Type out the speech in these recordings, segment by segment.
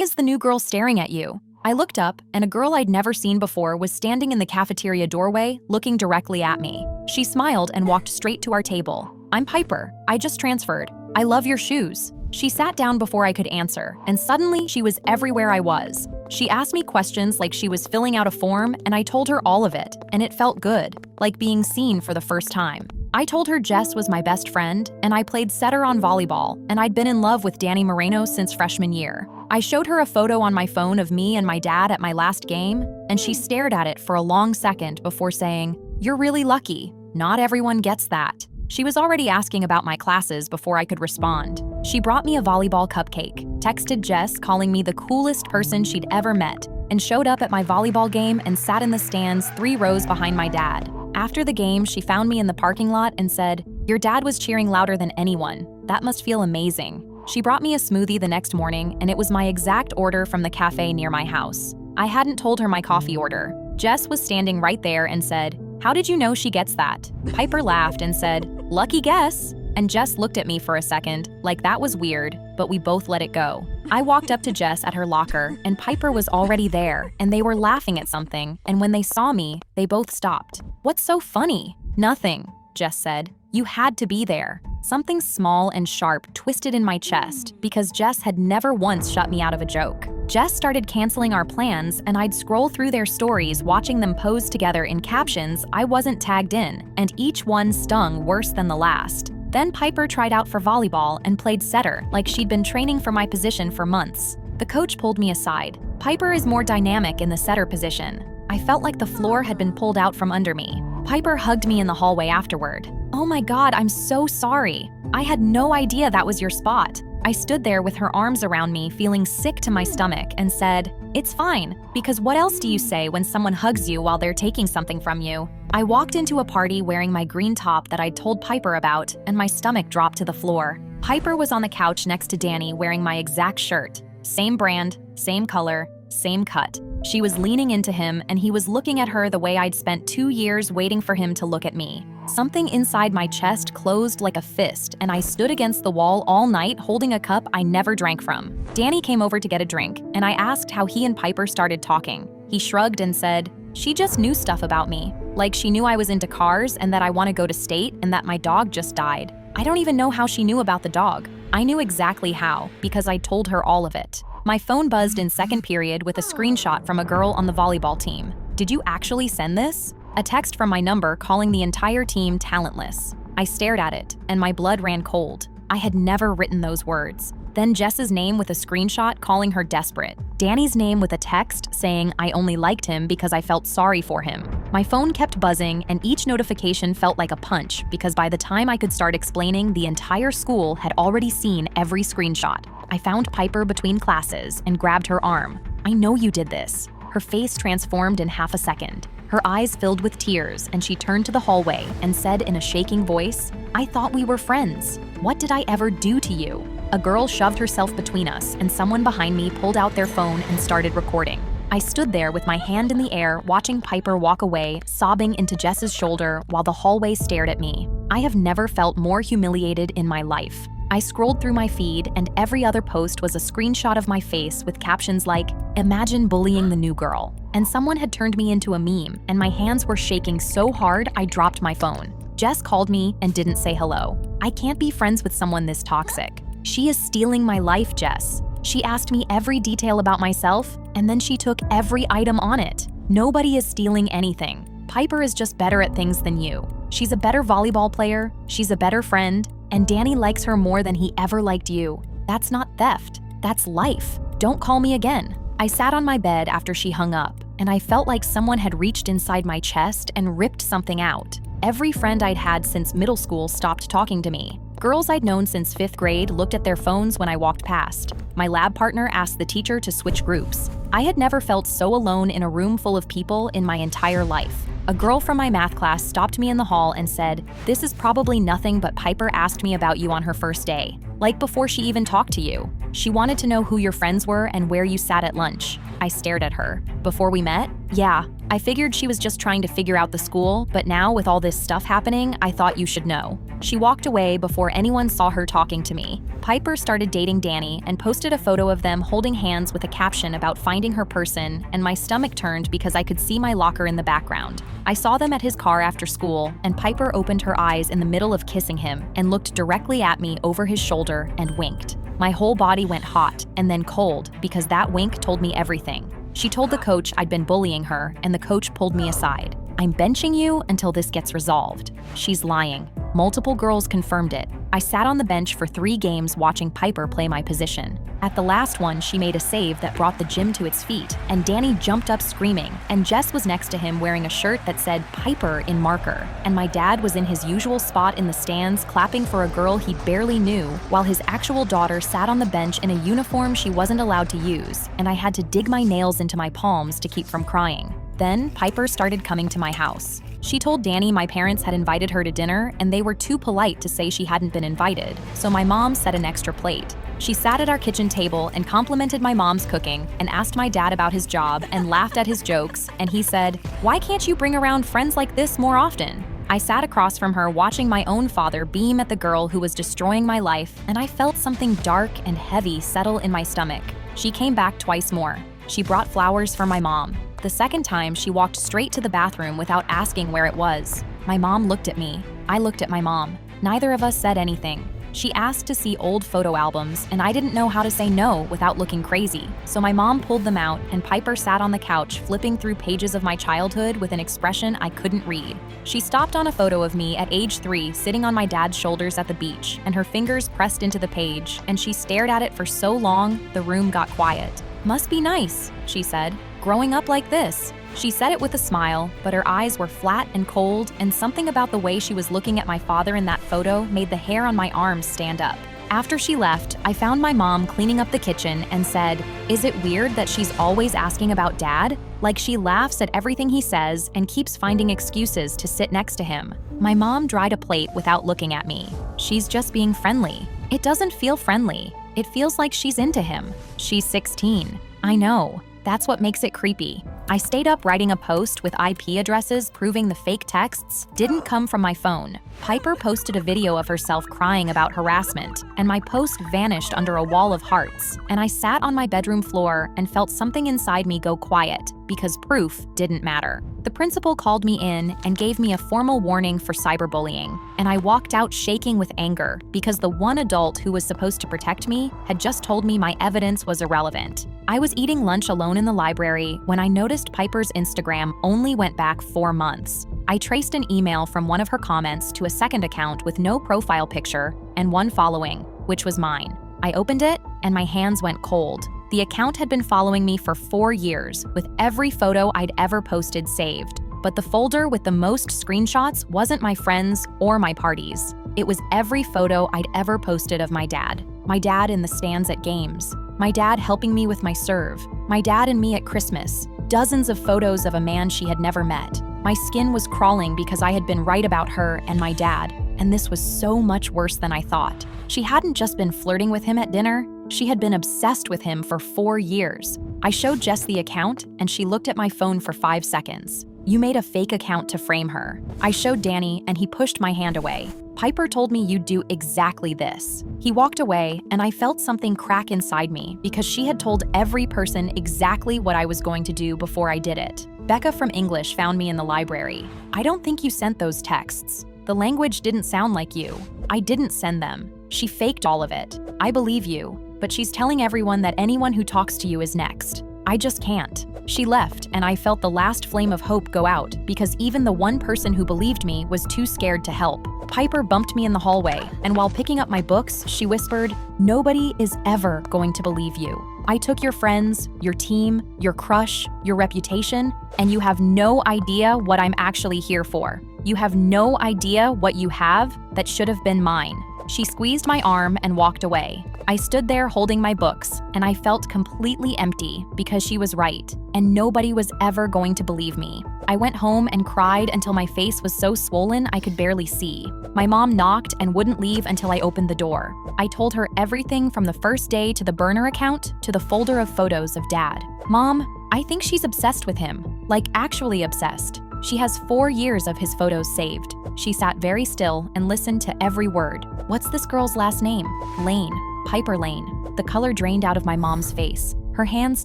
is the new girl staring at you?" I looked up, and a girl I'd never seen before was standing in the cafeteria doorway, looking directly at me. She smiled and walked straight to our table. "I'm Piper. I just transferred. I love your shoes." She sat down before I could answer, and suddenly she was everywhere I was. She asked me questions like she was filling out a form, and I told her all of it, and it felt good, like being seen for the first time. I told her Jess was my best friend, and I played setter on volleyball, and I'd been in love with Danny Moreno since freshman year. I showed her a photo on my phone of me and my dad at my last game, and she stared at it for a long second before saying, "You're really lucky. Not everyone gets that." She was already asking about my classes before I could respond. She brought me a volleyball cupcake, texted Jess calling me the coolest person she'd ever met, and showed up at my volleyball game and sat in the stands 3 rows behind my dad. After the game, she found me in the parking lot and said, "Your dad was cheering louder than anyone. That must feel amazing." She brought me a smoothie the next morning, and it was my exact order from the cafe near my house. I hadn't told her my coffee order. Jess was standing right there and said, "How did you know she gets that?" Piper laughed and said, "Lucky guess." And Jess looked at me for a second, like that was weird, but we both let it go. I walked up to Jess at her locker, and Piper was already there, and they were laughing at something, and when they saw me, they both stopped. "What's so funny?" "Nothing," Jess said. "You had to be there." Something small and sharp twisted in my chest because Jess had never once shut me out of a joke. Jess started canceling our plans, and I'd scroll through their stories watching them pose together in captions I wasn't tagged in, and each one stung worse than the last. Then Piper tried out for volleyball and played setter like she'd been training for my position for months. The coach pulled me aside. "Piper is more dynamic in the setter position." I felt like the floor had been pulled out from under me. Piper hugged me in the hallway afterward. "Oh my God, I'm so sorry. I had no idea that was your spot." I stood there with her arms around me, feeling sick to my stomach, and said, "It's fine, because what else do you say when someone hugs you while they're taking something from you?" I walked into a party wearing my green top that I'd told Piper about, and my stomach dropped to the floor. Piper was on the couch next to Danny wearing my exact shirt. Same brand, same color, same cut. She was leaning into him, and he was looking at her the way I'd spent 2 years waiting for him to look at me. Something inside my chest closed like a fist, and I stood against the wall all night holding a cup I never drank from. Danny came over to get a drink, and I asked how he and Piper started talking. He shrugged and said, "She just knew stuff about me. Like she knew I was into cars and that I want to go to state and that my dog just died. I don't even know how she knew about the dog. I knew exactly how, because I told her all of it." My phone buzzed in second period with a screenshot from a girl on the volleyball team. "Did you actually send this?" A text from my number calling the entire team talentless. I stared at it, and my blood ran cold. I had never written those words. Then Jess's name with a screenshot calling her desperate. Danny's name with a text saying I only liked him because I felt sorry for him. My phone kept buzzing, and each notification felt like a punch because by the time I could start explaining, the entire school had already seen every screenshot. I found Piper between classes and grabbed her arm. "I know you did this." Her face transformed in half a second. Her eyes filled with tears, and she turned to the hallway and said in a shaking voice, "I thought we were friends. What did I ever do to you?" A girl shoved herself between us, and someone behind me pulled out their phone and started recording. I stood there with my hand in the air, watching Piper walk away, sobbing into Jess's shoulder while the hallway stared at me. I have never felt more humiliated in my life. I scrolled through my feed, and every other post was a screenshot of my face with captions like, "Imagine bullying the new girl." And someone had turned me into a meme, and my hands were shaking so hard I dropped my phone. Jess called me and didn't say hello. I can't be friends with someone this toxic. She is stealing my life, Jess. She asked me every detail about myself, and then she took every item on it. Nobody is stealing anything. Piper is just better at things than you. She's a better volleyball player, she's a better friend, and Danny likes her more than he ever liked you. That's not theft, that's life. Don't call me again. I sat on my bed after she hung up, and I felt like someone had reached inside my chest and ripped something out. Every friend I'd had since middle school stopped talking to me. Girls I'd known since 5th grade looked at their phones when I walked past. My lab partner asked the teacher to switch groups. I had never felt so alone in a room full of people in my entire life. A girl from my math class stopped me in the hall and said, "This is probably nothing, but Piper asked me about you on her first day. Like before she even talked to you. She wanted to know who your friends were and where you sat at lunch." I stared at her. before we met? Yeah, I figured she was just trying to figure out the school, but now with all this stuff happening, I thought you should know. She walked away before anyone saw her talking to me. Piper started dating Danny and posted a photo of them holding hands with a caption about finding her person, and my stomach turned because I could see my locker in the background. I saw them at his car after school, and Piper opened her eyes in the middle of kissing him and looked directly at me over his shoulder and winked. My whole body went hot and then cold because that wink told me everything. She told the coach I'd been bullying her, and the coach pulled me aside. I'm benching you until this gets resolved. She's lying. Multiple girls confirmed it. I sat on the bench for 3 games watching Piper play my position. At the last one, she made a save that brought the gym to its feet, and Danny jumped up screaming, and Jess was next to him wearing a shirt that said Piper in marker, and my dad was in his usual spot in the stands clapping for a girl he barely knew, while his actual daughter sat on the bench in a uniform she wasn't allowed to use, and I had to dig my nails into my palms to keep from crying. Then Piper started coming to my house. She told Danny my parents had invited her to dinner and they were too polite to say she hadn't been invited, so my mom set an extra plate. She sat at our kitchen table and complimented my mom's cooking and asked my dad about his job and laughed at his jokes, and he said, "Why can't you bring around friends like this more often?" I sat across from her watching my own father beam at the girl who was destroying my life, and I felt something dark and heavy settle in my stomach. She came back twice more. She brought flowers for my mom. The second time, she walked straight to the bathroom without asking where it was. My mom looked at me. I looked at my mom. Neither of us said anything. She asked to see old photo albums, and I didn't know how to say no without looking crazy. So my mom pulled them out, and Piper sat on the couch flipping through pages of my childhood with an expression I couldn't read. She stopped on a photo of me at age 3 sitting on my dad's shoulders at the beach, and her fingers pressed into the page, and she stared at it for so long, the room got quiet. "Must be nice," she said, "growing up like this." She said it with a smile, but her eyes were flat and cold, and something about the way she was looking at my father in that photo made the hair on my arms stand up. After she left, I found my mom cleaning up the kitchen and said, "Is it weird that she's always asking about Dad? Like she laughs at everything he says and keeps finding excuses to sit next to him." My mom dried a plate without looking at me. "She's just being friendly." "It doesn't feel friendly. It feels like she's into him." "She's 16. I know. That's what makes it creepy." I stayed up writing a post with IP addresses proving the fake texts didn't come from my phone. Piper posted a video of herself crying about harassment, and my post vanished under a wall of hearts, and I sat on my bedroom floor and felt something inside me go quiet because proof didn't matter. The principal called me in and gave me a formal warning for cyberbullying, and I walked out shaking with anger because the one adult who was supposed to protect me had just told me my evidence was irrelevant. I was eating lunch alone in the library when I noticed Piper's Instagram only went back 4 months. I traced an email from one of her comments to a second account with no profile picture and one following, which was mine. I opened it and my hands went cold. The account had been following me for 4 years, with every photo I'd ever posted saved. But the folder with the most screenshots wasn't my friends or my parties. It was every photo I'd ever posted of my dad. My dad in the stands at games. My dad helping me with my serve. My dad and me at Christmas. Dozens of photos of a man she had never met. My skin was crawling because I had been right about her and my dad, and this was so much worse than I thought. She hadn't just been flirting with him at dinner, she had been obsessed with him for 4 years. I showed Jess the account, and she looked at my phone for 5 seconds. "You made a fake account to frame her." I showed Danny, and he pushed my hand away. "Piper told me you'd do exactly this." He walked away, and I felt something crack inside me because she had told every person exactly what I was going to do before I did it. Becca from English found me in the library. "I don't think you sent those texts. The language didn't sound like you." "I didn't send them. She faked all of it." "I believe you, but she's telling everyone that anyone who talks to you is next." "I just can't." She left, and I felt the last flame of hope go out because even the one person who believed me was too scared to help. Piper bumped me in the hallway, and while picking up my books, she whispered, "Nobody is ever going to believe you. I took your friends, your team, your crush, your reputation, and you have no idea what I'm actually here for. You have no idea what you have that should have been mine." She squeezed my arm and walked away. I stood there holding my books, and I felt completely empty because she was right, and nobody was ever going to believe me. I went home and cried until my face was so swollen I could barely see. My mom knocked and wouldn't leave until I opened the door. I told her everything from the first day to the burner account to the folder of photos of Dad. "Mom, I think she's obsessed with him, like actually obsessed. She has 4 years of his photos saved. She sat very still and listened to every word. What's this girl's last name? Lane. Piper Lane. The color drained out of my mom's face. Her hands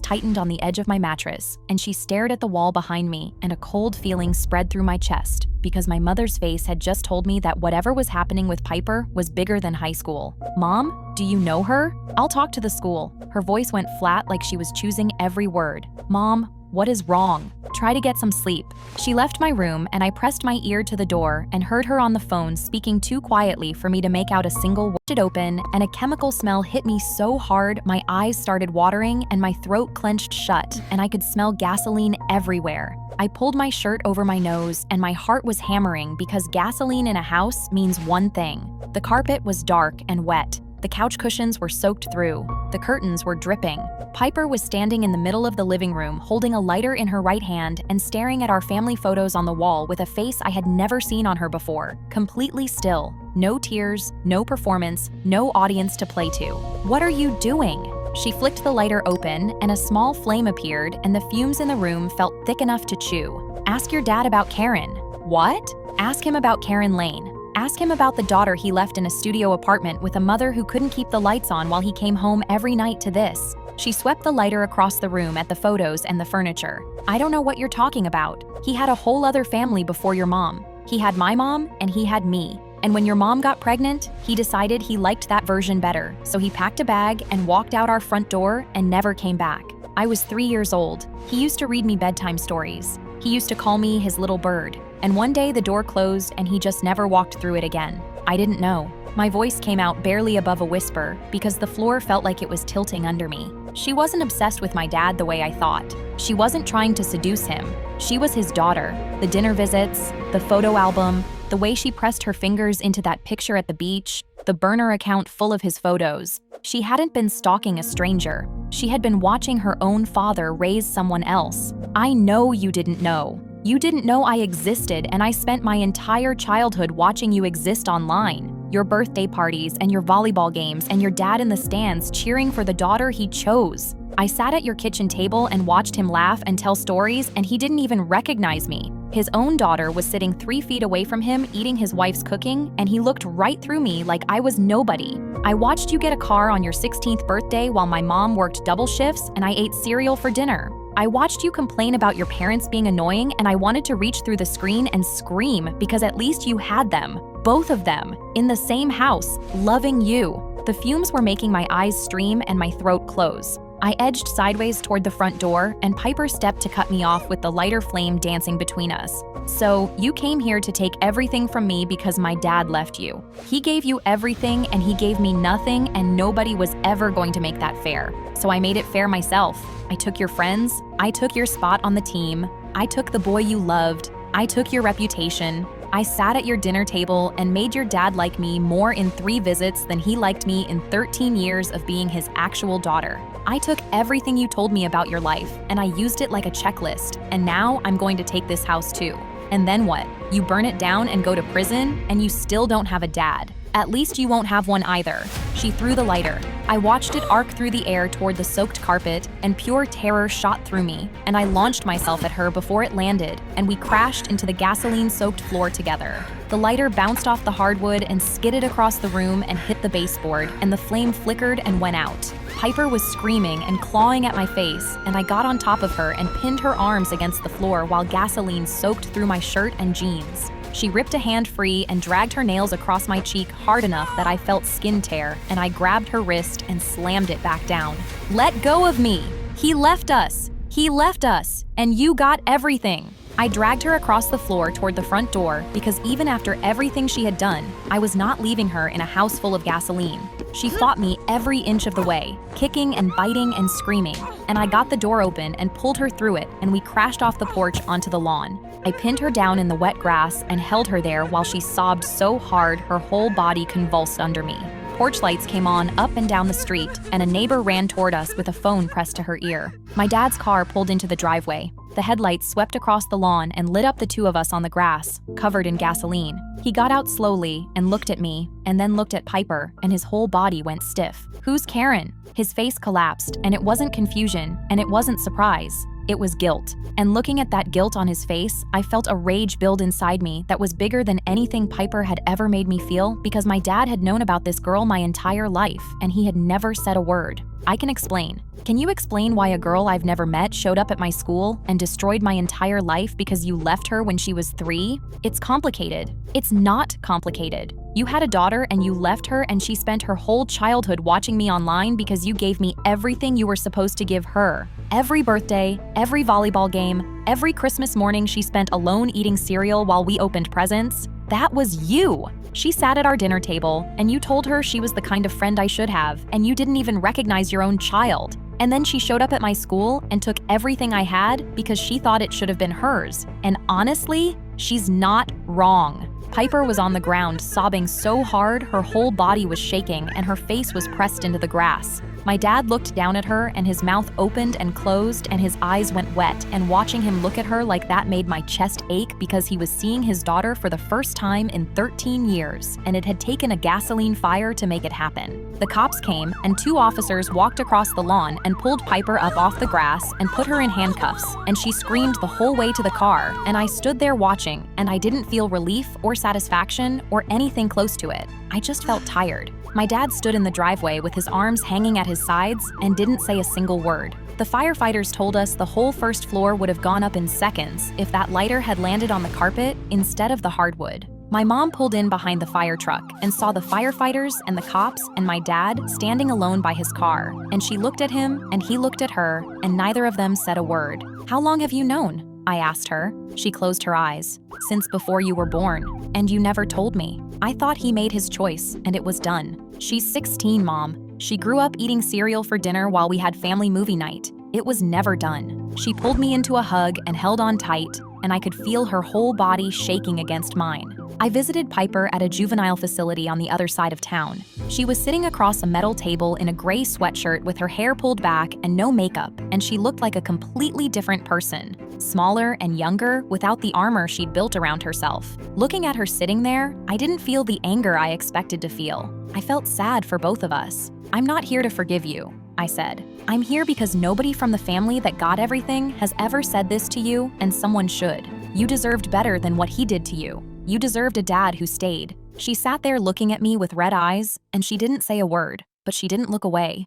tightened on the edge of my mattress, and she stared at the wall behind me, and a cold feeling spread through my chest because my mother's face had just told me that whatever was happening with Piper was bigger than high school. Mom, do you know her? I'll talk to the school. Her voice went flat like she was choosing every word. Mom, what is wrong? Try to get some sleep. She left my room and I pressed my ear to the door and heard her on the phone speaking too quietly for me to make out a single word. It open and a chemical smell hit me so hard my eyes started watering and my throat clenched shut and I could smell gasoline everywhere. I pulled my shirt over my nose and my heart was hammering because gasoline in a house means one thing. The carpet was dark and wet. The couch cushions were soaked through. The curtains were dripping. Piper was standing in the middle of the living room holding a lighter in her right hand and staring at our family photos on the wall with a face I had never seen on her before, completely still. No tears, no performance, no audience to play to. What are you doing? She flicked the lighter open and a small flame appeared and the fumes in the room felt thick enough to chew. Ask your dad about Karen. What? Ask him about Karen Lane. Ask him about the daughter he left in a studio apartment with a mother who couldn't keep the lights on while he came home every night to this. She swept the lighter across the room at the photos and the furniture. I don't know what you're talking about. He had a whole other family before your mom. He had my mom and he had me. And when your mom got pregnant, he decided he liked that version better. So he packed a bag and walked out our front door and never came back. I was 3 years old. He used to read me bedtime stories. He used to call me his little bird. And one day the door closed and he just never walked through it again. I didn't know. My voice came out barely above a whisper because the floor felt like it was tilting under me. She wasn't obsessed with my dad the way I thought. She wasn't trying to seduce him. She was his daughter. The dinner visits, the photo album, the way she pressed her fingers into that picture at the beach, the burner account full of his photos. She hadn't been stalking a stranger. She had been watching her own father raise someone else. I know you didn't know. You didn't know I existed, and I spent my entire childhood watching you exist online. Your birthday parties and your volleyball games and your dad in the stands cheering for the daughter he chose. I sat at your kitchen table and watched him laugh and tell stories, and he didn't even recognize me. His own daughter was sitting 3 feet away from him eating his wife's cooking, and he looked right through me like I was nobody. I watched you get a car on your 16th birthday while my mom worked double shifts and I ate cereal for dinner. I watched you complain about your parents being annoying, and I wanted to reach through the screen and scream because at least you had them, both of them, in the same house, loving you. The fumes were making my eyes stream and my throat close. I edged sideways toward the front door, and Piper stepped to cut me off with the lighter flame dancing between us. So, you came here to take everything from me because my dad left you. He gave you everything and he gave me nothing, and nobody was ever going to make that fair. So I made it fair myself. I took your friends, I took your spot on the team, I took the boy you loved, I took your reputation. I sat at your dinner table and made your dad like me more in 3 visits than he liked me in 13 years of being his actual daughter. I took everything you told me about your life and I used it like a checklist, and now I'm going to take this house too. And then what? You burn it down and go to prison, and you still don't have a dad. At least you won't have one either. She threw the lighter. I watched it arc through the air toward the soaked carpet, and pure terror shot through me, and I launched myself at her before it landed, and we crashed into the gasoline-soaked floor together. The lighter bounced off the hardwood and skidded across the room and hit the baseboard, and the flame flickered and went out. Piper was screaming and clawing at my face, and I got on top of her and pinned her arms against the floor while gasoline soaked through my shirt and jeans. She ripped a hand free and dragged her nails across my cheek hard enough that I felt skin tear, and I grabbed her wrist and slammed it back down. Let go of me! He left us! He left us! And you got everything! I dragged her across the floor toward the front door because even after everything she had done, I was not leaving her in a house full of gasoline. She fought me every inch of the way, kicking and biting and screaming, and I got the door open and pulled her through it, and we crashed off the porch onto the lawn. I pinned her down in the wet grass and held her there while she sobbed so hard her whole body convulsed under me. Porch lights came on up and down the street, and a neighbor ran toward us with a phone pressed to her ear. My dad's car pulled into the driveway. The headlights swept across the lawn and lit up the 2 of us on the grass, covered in gasoline. He got out slowly and looked at me, and then looked at Piper, and his whole body went stiff. Who's Karen? His face collapsed, and it wasn't confusion, and it wasn't surprise. It was guilt. And looking at that guilt on his face, I felt a rage build inside me that was bigger than anything Piper had ever made me feel because my dad had known about this girl my entire life and he had never said a word. I can explain. Can you explain why a girl I've never met showed up at my school and destroyed my entire life because you left her when she was 3? It's complicated. It's not complicated. You had a daughter and you left her and she spent her whole childhood watching me online because you gave me everything you were supposed to give her. Every birthday, every volleyball game, every Christmas morning she spent alone eating cereal while we opened presents. That was you. She sat at our dinner table, and you told her she was the kind of friend I should have, and you didn't even recognize your own child. And then she showed up at my school and took everything I had because she thought it should have been hers. And honestly, she's not wrong. Piper was on the ground, sobbing so hard her whole body was shaking and her face was pressed into the grass. My dad looked down at her and his mouth opened and closed and his eyes went wet, and watching him look at her like that made my chest ache because he was seeing his daughter for the first time in 13 years, and it had taken a gasoline fire to make it happen. The cops came and 2 officers walked across the lawn and pulled Piper up off the grass and put her in handcuffs, and she screamed the whole way to the car, and I stood there watching, and I didn't feel relief or satisfaction or anything close to it. I just felt tired. My dad stood in the driveway with his arms hanging at his sides and didn't say a single word. The firefighters told us the whole first floor would have gone up in seconds if that lighter had landed on the carpet instead of the hardwood. My mom pulled in behind the fire truck and saw the firefighters and the cops and my dad standing alone by his car, and she looked at him and he looked at her, and neither of them said a word. "How long have you known?" I asked her. She closed her eyes. "Since before you were born, and you never told me. I thought he made his choice, and it was done." "She's 16, Mom. She grew up eating cereal for dinner while we had family movie night. It was never done." She pulled me into a hug and held on tight, and I could feel her whole body shaking against mine. I visited Piper at a juvenile facility on the other side of town. She was sitting across a metal table in a gray sweatshirt with her hair pulled back and no makeup, and she looked like a completely different person. Smaller and younger, without the armor she'd built around herself. Looking at her sitting there, I didn't feel the anger I expected to feel. I felt sad for both of us. "I'm not here to forgive you," I said. "I'm here because nobody from the family that got everything has ever said this to you, and someone should. You deserved better than what he did to you. You deserved a dad who stayed." She sat there looking at me with red eyes, and she didn't say a word, but she didn't look away.